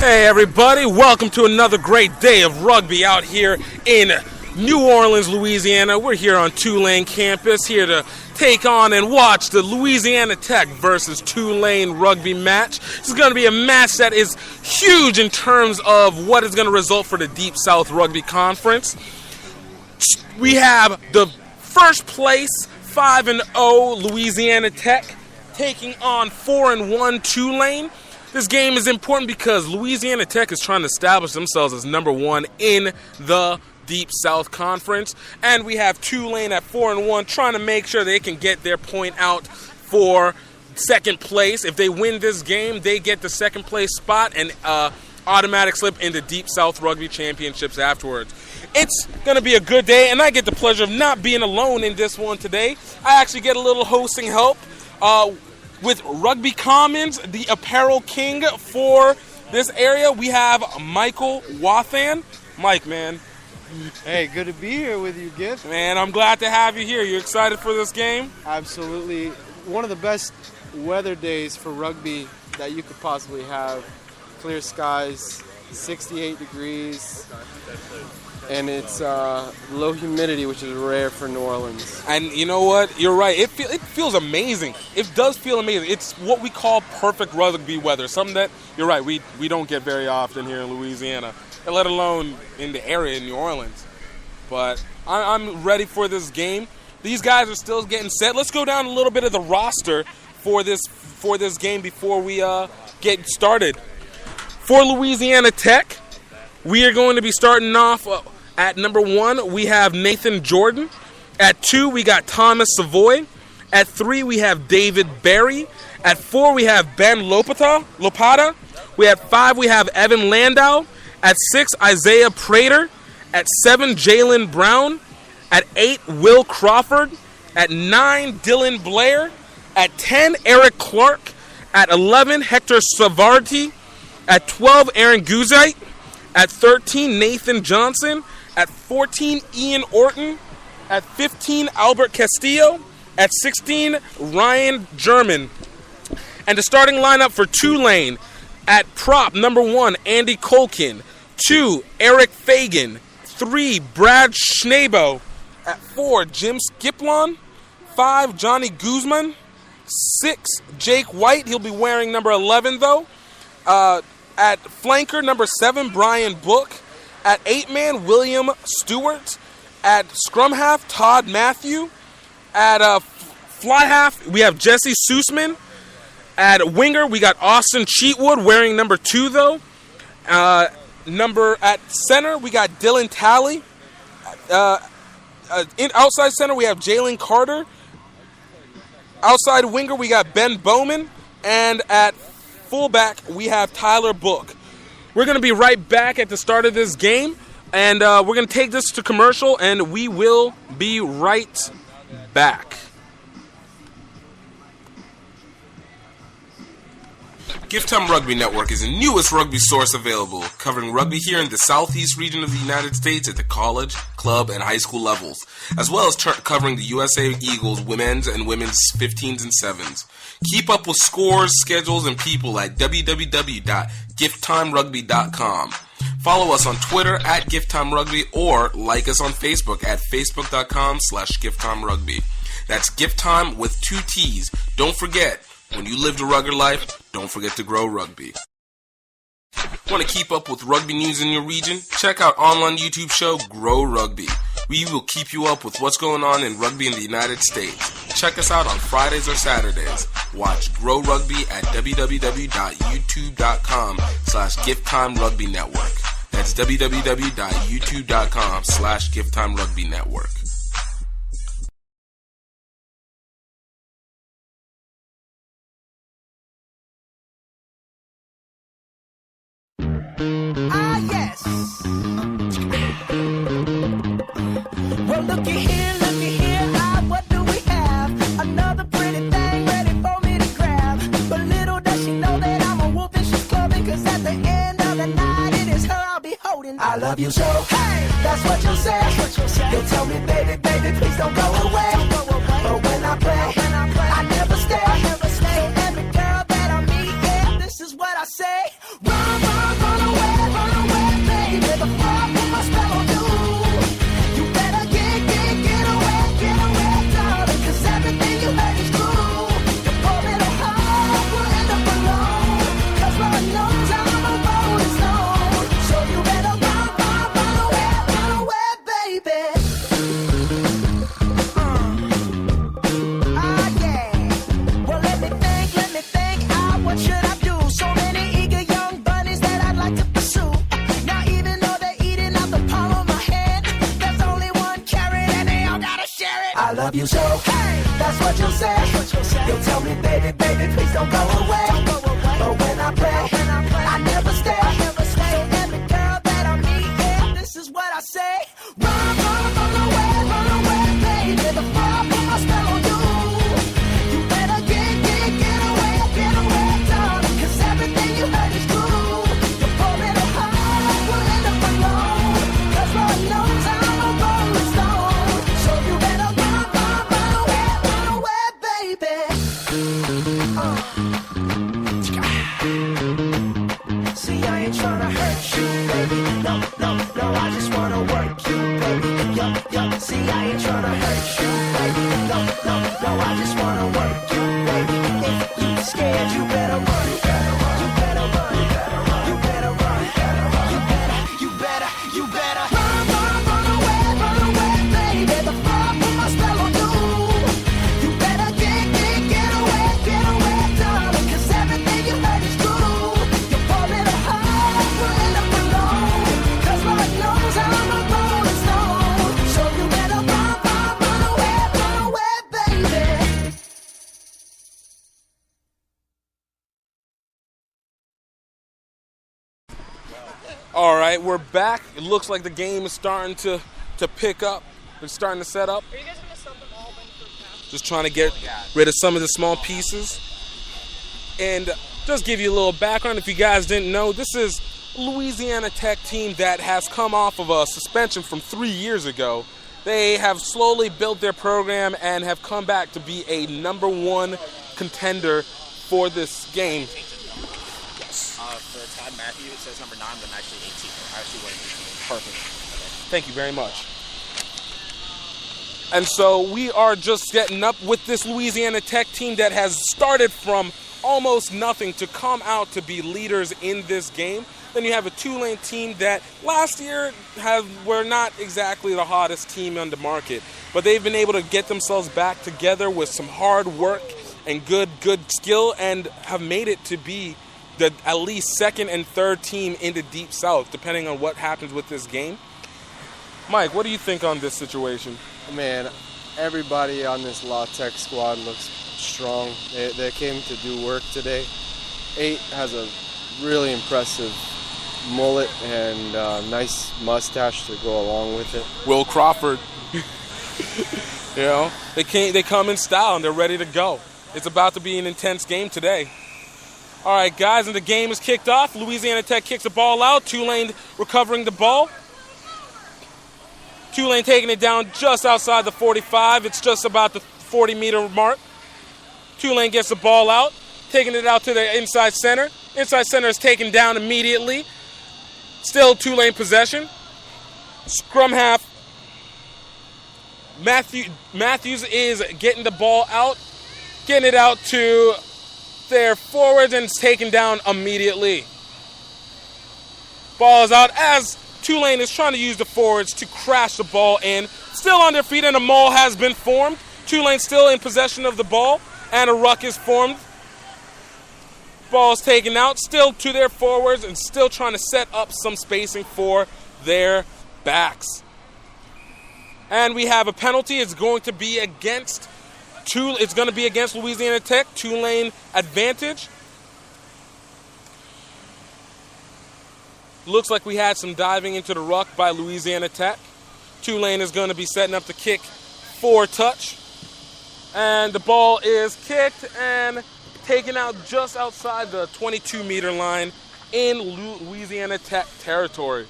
Hey everybody, welcome to another great day of rugby out here in New Orleans, Louisiana. We're here on Tulane campus, here to take on and watch the Louisiana Tech versus Tulane Rugby match. This is going to be a match that is huge in terms of what is going to result for the Deep South Rugby Conference. We have the first place 5-0 Louisiana Tech taking on 4-1 Tulane. This game is important because Louisiana Tech is trying to establish themselves as number one in the Deep South Conference. And we have Tulane at 4-1 trying to make sure they can get their point out for second place. If they win this game, they get the second place spot and automatic slip into Deep South Rugby Championships afterwards. It's going to be a good day, and I get the pleasure of not being alone in this one today. I actually get a little hosting help with Rugby Commons, the apparel king for this area. We have Michael Wathan. Mike, man. Hey, good to be here with you, Gift. Man, I'm glad to have you here. You excited for this game? Absolutely. One of the best weather days for rugby that you could possibly have. Clear skies, 68 degrees, and it's low humidity, which is rare for New Orleans. And you know what? You're right. It feels amazing. It does feel amazing. It's what we call perfect rugby weather, something that, you're right, we don't get very often here in Louisiana, let alone in the area in New Orleans. But I'm ready for this game. These guys are still getting set. Let's go down a little bit of the roster for this game before we get started. For Louisiana Tech, we are going to be starting off at number 1, we have Nathan Jordan. At 2, we got Thomas Savoy. At 3, we have David Berry. At 4, we have Ben Lopata. At 5, we have Evan Landau. At 6, Isaiah Prater. At 7, Jalen Brown. At 8, Will Crawford. At 9, Dylan Blair. At 10, Eric Clark. At 11, Hector Savarti. At 12, Aaron Guzite. At 13, Nathan Johnson. At 14, Ian Orton. At 15, Albert Castillo. At 16, Ryan German. And the starting lineup for Tulane: at prop, number 1, Andy Colkin. 2, Eric Fagan. 3, Brad Schnabo. At 4, Jim Skiplon. 5, Johnny Guzman. 6, Jake White. He'll be wearing number 11, though. At flanker, number 7, Brian Book. At 8-man, William Stewart. At scrum half, Todd Matthew. At fly half, we have Jesse Sussman. At winger, we got Austin Cheatwood wearing number 2, though. At center, we got Dylan Talley. Outside center, we have Jalen Carter. Outside winger, we got Ben Bowman. And at fullback, we have Tyler Book. We're going to be right back at the start of this game, and we're going to take this to commercial, and we will be right back. Gift Time Rugby Network is the newest rugby source available, covering rugby here in the southeast region of the United States at the college, club, and high school levels, as well as covering the USA Eagles women's and women's 15s and 7s. Keep up with scores, schedules, and people at www.gifttimerugby.com. Follow us on Twitter at GiftTimeRugby or like us on Facebook at facebook.com/GiftTimeRugby. That's Gift Time with 2 T's. Don't forget, when you live the rugged life, don't forget to grow rugby. Want to keep up with rugby news in your region? Check out online YouTube show Grow Rugby. We will keep you up with what's going on in rugby in the United States. Check us out on Fridays or Saturdays. Watch Grow Rugby at www.youtube.com/GiftTimeRugbyNetwork. That's www.youtube.com/GiftTimeRugbyNetwork. Yes. Well, looky here, what do we have? Another pretty thing ready for me to grab. But little does she know that I'm a wolf and she's clubbing, 'cause at the end of the night, it is her I'll be holding. I love you so, hey, that's what you'll say. You'll tell me, baby, please don't go away. But when I play, I never stay. So every girl that I meet, yeah, this is what I say. Run, run, run. love you so. That's what you'll say. You'll tell me, baby, baby, please don't go away. But when I play, I never stay. So every girl that I meet, yeah, this is what I say. Run away, baby. The fire put my spell on you. You better get away, darling. 'Cause everything you heard is true. You're falling apart, you'll end up alone. 'Cause Lord knows I'm a rolling stone. So you better run away, baby. See, I ain't tryna hurt you, baby. No, I just wanna work you, baby. Yo, see, I ain't tryna hurt you, baby. No, I just wanna work you, baby. If you scared, you better run. You better run. You better run. You better run. You better run away, baby. The fire put my spell on you. You better get away, darling. 'Cause everything you heard is true. You're falling apart, you'll end up alone. 'Cause Lord knows I'm a rolling stone. So you better run away, baby. All right, we're back. It looks like the game is starting to pick up. It's starting to set up. Are you guys gonna sub them all in for half? Just trying to get rid of some of the small pieces. And just give you a little background, if you guys didn't know, this is a Louisiana Tech team that has come off of a suspension from 3 years ago. They have slowly built their program and have come back to be a #1 contender for this game. Yes. For Todd Matthew, it says number 9, but I'm actually 18. I actually wearing 18. Perfect. Thank you very much. And so we are just getting up with this Louisiana Tech team that has started from almost nothing to come out to be leaders in this game. Then you have a Tulane team that last year were not exactly the hottest team on the market, but they've been able to get themselves back together with some hard work and good skill and have made it to be the at least second and third team in the Deep South, depending on what happens with this game. Mike, what do you think on this situation? Man, everybody on this La Tech squad looks strong. They came to do work today. 8 has a really impressive mullet and nice mustache to go along with it. Will Crawford. You know, they come in style and they're ready to go. It's about to be an intense game today. All right, guys, and the game is kicked off. Louisiana Tech kicks the ball out. Tulane recovering the ball. Tulane taking it down just outside the 45. It's just about the 40-meter mark. Tulane gets the ball out, taking it out to the inside center. Inside center is taken down immediately. Still Tulane possession. Scrum half. Matthews is getting the ball out, getting it out to their forwards, and it's taken down immediately. Ball is out as Tulane is trying to use the forwards to crash the ball in. Still on their feet, and a maul has been formed. Tulane still in possession of the ball, and a ruck is formed. Ball is taken out, still to their forwards, and still trying to set up some spacing for their backs. And we have a penalty. It's going to be against Louisiana Tech. Tulane advantage. Looks like we had some diving into the ruck by Louisiana Tech. Tulane is going to be setting up the kick for touch. And the ball is kicked and taken out just outside the 22-meter line in Louisiana Tech territory.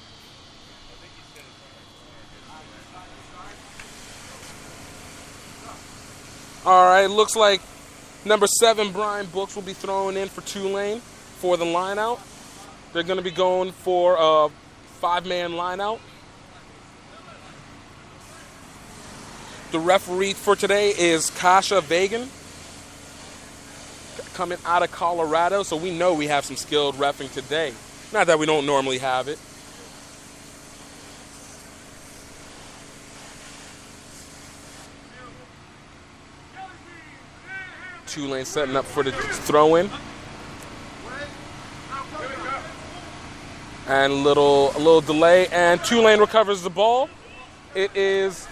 All right, looks like number 7, Brian Brooks, will be thrown in for Tulane for the line-out. They're going to be going for a 5-man line-out. The referee for today is Kasha Vagan, coming out of Colorado, so we know we have some skilled reffing today. Not that we don't normally have it. Tulane setting up for the throw-in. And a little delay, and Tulane recovers the ball. It is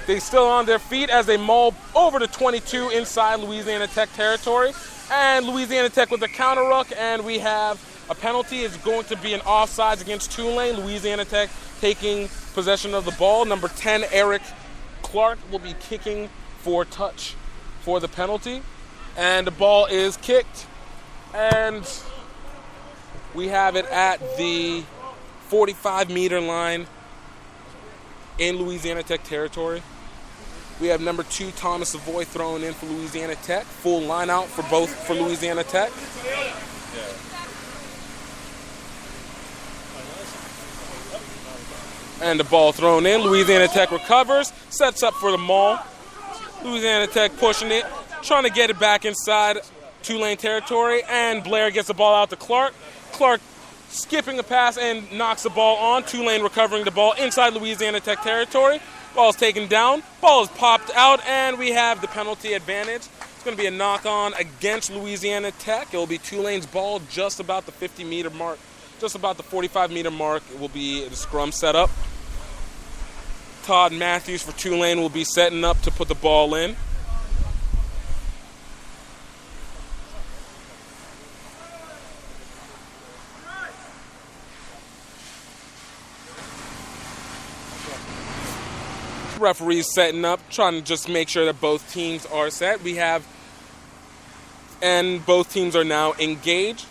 They still on their feet as they maul over to 22 inside Louisiana Tech territory. And Louisiana Tech with the counter ruck, and we have a penalty. It's going to be an offsides against Tulane. Louisiana Tech taking possession of the ball. Number 10, Eric Clark, will be kicking for touch for the penalty. And the ball is kicked. And we have it at the 45-meter line in Louisiana Tech territory. We have number 2, Thomas Savoy, thrown in for Louisiana Tech. Full line out for Louisiana Tech. And the ball thrown in. Louisiana Tech recovers, sets up for the maul. Louisiana Tech pushing it, trying to get it back inside Tulane territory. And Blair gets the ball out to Clark. Clark skipping a pass and knocks the ball on. Tulane recovering the ball inside Louisiana Tech territory. Ball is taken down. Ball is popped out, and we have the penalty advantage. It's going to be a knock-on against Louisiana Tech. It will be Tulane's ball just about the 50-meter mark, just about the 45-meter mark. It will be the scrum setup. Todd Matthews for Tulane will be setting up to put the ball in. Referees setting up, trying to just make sure that both teams are set. And both teams are now engaged.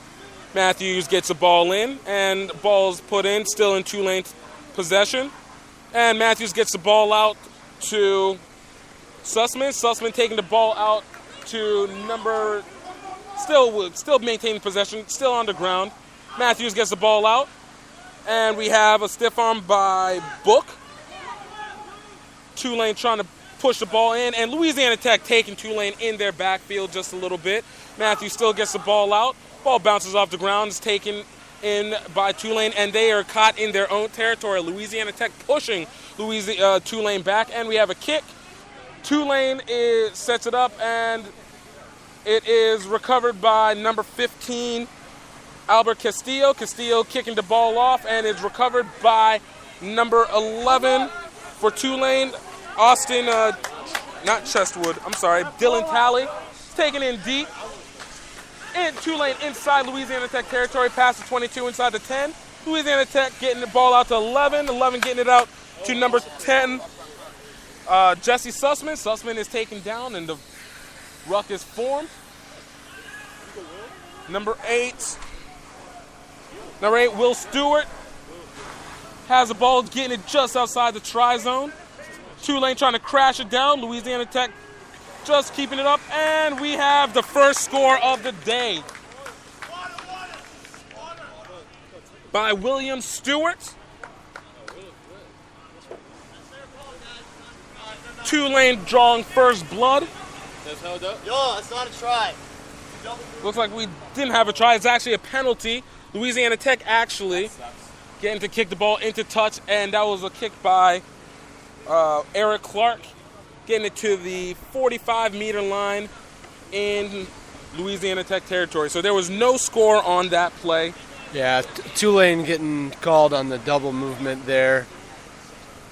Matthews gets the ball in, and ball's put in, still in Tulane's possession. And Matthews gets the ball out to Sussman. Sussman taking the ball out to number, still maintaining possession, still on the ground. Matthews gets the ball out, and we have a stiff arm by Book. Tulane trying to push the ball in, and Louisiana Tech taking Tulane in their backfield just a little bit. Matthews still gets the ball out. Ball bounces off the ground, is taken in by Tulane, and they are caught in their own territory. Louisiana Tech pushing Tulane back, and we have a kick. Tulane sets it up, and it is recovered by number 15, Albert Castillo. Castillo kicking the ball off, and it's recovered by number 11 for Tulane, Austin, not Chestwood, I'm sorry, Dylan Talley, taken in deep. Tulane inside Louisiana Tech territory, past the 22 inside the 10. Louisiana Tech getting the ball out to 11. 11 getting it out to number 10, Jesse Sussman. Sussman is taken down, and the ruck is formed. Number 8, Will Stewart has the ball, getting it just outside the try zone. Tulane trying to crash it down. Louisiana Tech just keeping it up. And we have the first score of the day by William Stewart. Tulane drawing first blood. Yo, it's not a try. Looks like we didn't have a try. It's actually a penalty. Louisiana Tech actually getting to kick the ball into touch, and that was a kick by Eric Clark, getting it to the 45-meter line in Louisiana Tech territory. So there was no score on that play. Yeah, Tulane getting called on the double movement there.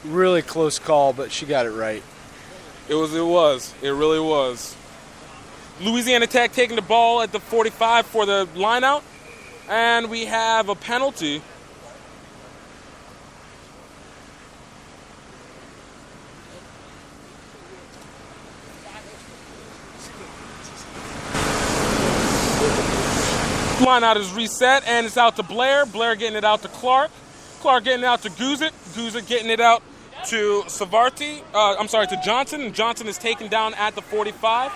Really close call, but she got it right. It really was. Louisiana Tech taking the ball at the 45 for the line out, and we have a penalty. Line out is reset, and it's out to Blair. Blair getting it out to Clark. Clark getting it out to Guzit. Guzit getting it out to to Johnson. And Johnson is taken down at the 45.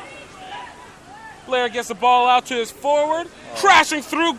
Blair gets the ball out to his forward. Crashing through.